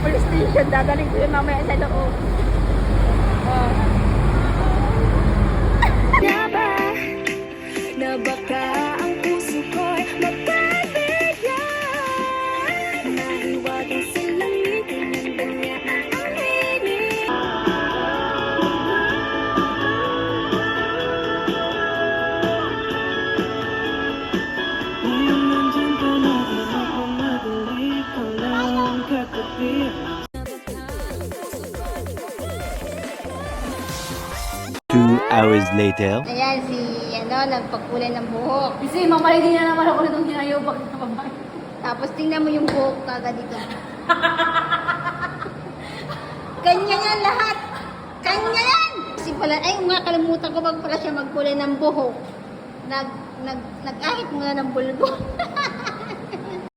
police station. Dadaling ko yun mamaya sa loob. Na baka ang puso ko'y mapabigyan. Nahiwagang sa langit, tinandan niya ang aminin. Nandyan ka na, ako madali ka lang katabi. 2 hours later. Ayan, nagpakulay ng buhok. Kasi mamalay din na naman ako nitong ginayobak na babae. Tapos tingnan mo yung buhok kagad dito. Kanya yan lahat. Kanya yan! Kasi pala, ay nga kalimutan ko pag pala siya magkulay ng buhok. Nag-ahit muna ng bulbo.